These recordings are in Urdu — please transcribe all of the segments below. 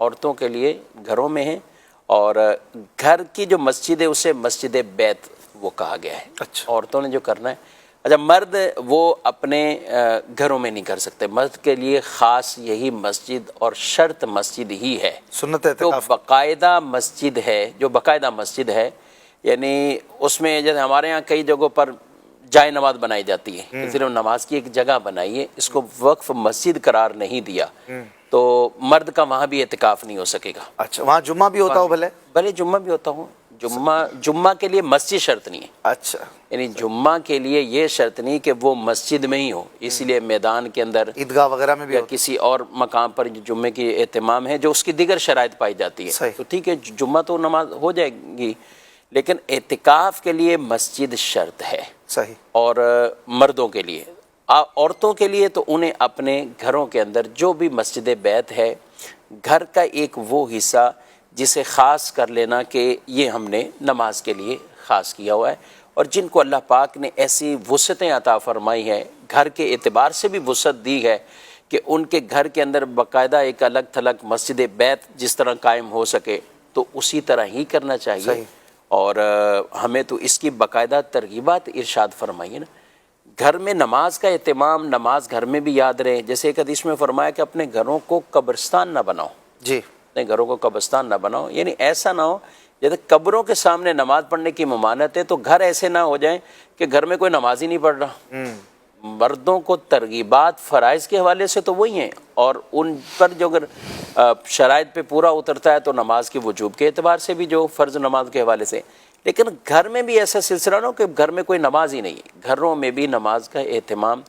عورتوں کے لیے گھروں میں ہیں، اور گھر کی جو مسجد ہے اسے مسجد بیت وہ کہا گیا ہے۔ اچھا، عورتوں نے جو کرنا ہے، اچھا مرد وہ اپنے گھروں میں نہیں کر سکتے، مرد کے لیے خاص یہی مسجد اور شرط مسجد ہی ہے، سنت جو اعتکاف۔ باقاعدہ مسجد ہے، جو باقاعدہ مسجد ہے، یعنی اس میں جیسے ہمارے ہاں کئی جگہوں پر جائے نماز بنائی جاتی ہے، صرف نماز کی ایک جگہ بنائی ہے، اس کو وقف مسجد قرار نہیں دیا، تو مرد کا وہاں بھی اعتکاف نہیں ہو سکے گا۔ اچھا، وہاں جمعہ بھی ہوتا ہو بھلے؟ بھلے جمعہ بھی ہوتا ہوں، جمعہ کے لیے مسجد شرط نہیں ہے، اچھا، یعنی جمعہ کے لیے یہ شرط نہیں کہ وہ مسجد میں ہی ہو، اس لیے میدان کے اندر عیدگاہ وغیرہ میں بھی یا ہوتا کسی اور مقام پر جمعے کی اہتمام ہے جو اس کی دیگر شرائط پائی جاتی ہے، صحیح۔ تو ٹھیک ہے جمعہ تو نماز ہو جائے گی، لیکن اعتکاف کے لیے مسجد شرط ہے، صحیح۔ اور مردوں کے لیے، عورتوں کے لیے تو انہیں اپنے گھروں کے اندر جو بھی مسجد بیت ہے، گھر کا ایک وہ حصہ جسے خاص کر لینا کہ یہ ہم نے نماز کے لیے خاص کیا ہوا ہے، اور جن کو اللہ پاک نے ایسی وسعتیں عطا فرمائی ہے، گھر کے اعتبار سے بھی وسعت دی ہے کہ ان کے گھر کے اندر باقاعدہ ایک الگ تھلگ مسجد بیت جس طرح قائم ہو سکے تو اسی طرح ہی کرنا چاہیے، صحیح۔ اور ہمیں تو اس کی باقاعدہ ترغیبات ارشاد فرمائیے نا، گھر میں نماز کا اہتمام، نماز گھر میں بھی یاد رہے، جیسے ایک حدیث میں فرمایا کہ اپنے گھروں کو قبرستان نہ بناؤ، جی، اپنے گھروں کو قبرستان نہ بناؤ، یعنی ایسا نہ ہو جیسے قبروں کے سامنے نماز پڑھنے کی ممانعت ہے، تو گھر ایسے نہ ہو جائیں کہ گھر میں کوئی نماز ہی نہیں پڑھ رہا۔ مردوں کو ترغیبات فرائض کے حوالے سے تو وہی ہیں، اور ان پر جو اگر شرائط پہ پورا اترتا ہے تو نماز کے وجوب کے اعتبار سے بھی جو فرض نماز کے حوالے سے، لیکن گھر میں بھی ایسا سلسلہ نہ ہو کہ گھر میں کوئی نماز ہی نہیں ہے، گھروں میں بھی نماز کا اہتمام،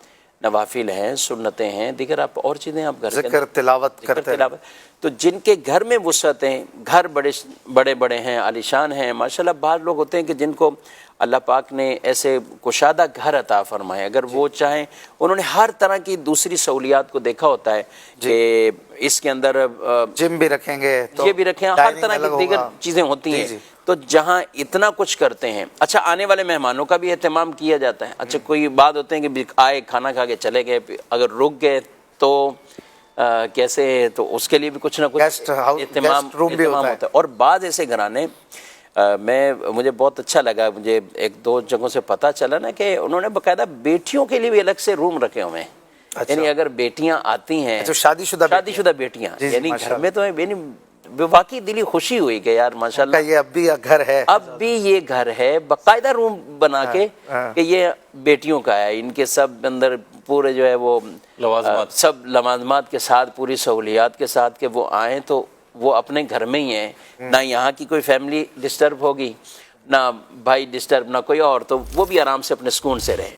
نوافل ہیں، سنتیں ہیں، دیگر آپ اور چیزیں آپ گھر کے ذکر تلاوت کرتے ہیں۔ تو جن کے گھر میں وسعت ہیں، گھر بڑے بڑے ہیں، عالیشان ہیں، ماشاءاللہ بعض لوگ ہوتے ہیں کہ جن کو اللہ پاک نے ایسے کشادہ گھر عطا فرمائے، اگر وہ چاہیں انہوں نے ہر طرح کی دوسری سہولیات کو دیکھا ہوتا ہے کہ اس کے اندر جم بھی رکھیں گے، یہ بھی رکھیں، ہر طرح کی دیگر چیزیں ہوتی ہیں، تو جہاں اتنا کچھ کرتے ہیں، اچھا آنے والے مہمانوں کا بھی اہتمام کیا جاتا ہے، اچھا کوئی بات ہوتے ہیں کہ آئے کھانا کھا کے چلے گئے، اگر رک گئے تو کیسے، تو اس کے لیے بھی کچھ نہ کچھ اہتمام ہوتا ہے، اور بعض ایسے گھرانے مجھے بہت اچھا لگا، مجھے ایک دو جگہوں سے پتہ چلا نا کہ انہوں نے باقاعدہ بیٹیوں کے لیے بھی الگ سے روم رکھے ہوئے ہیں، یعنی اگر بیٹیاں آتی ہیں، شادی شدہ بیٹیاں، یعنی گھر میں تو واقعی دلی خوشی ہوئی کہ یار ماشاءاللہ یہ اب بھی گھر ہے، اب بھی یہ گھر ہے، باقاعدہ روم بنا کے کہ یہ بیٹیوں کا ہے، ان کے سب اندر پورے جو ہے وہ سب لوازمات کے ساتھ، پوری سہولیات کے ساتھ کہ وہ آئیں تو وہ اپنے گھر میں ہی ہیں، نہ یہاں کی کوئی فیملی ڈسٹرب ہوگی، نہ بھائی ڈسٹرب، نہ کوئی اور، تو وہ بھی آرام سے اپنے سکون سے رہے۔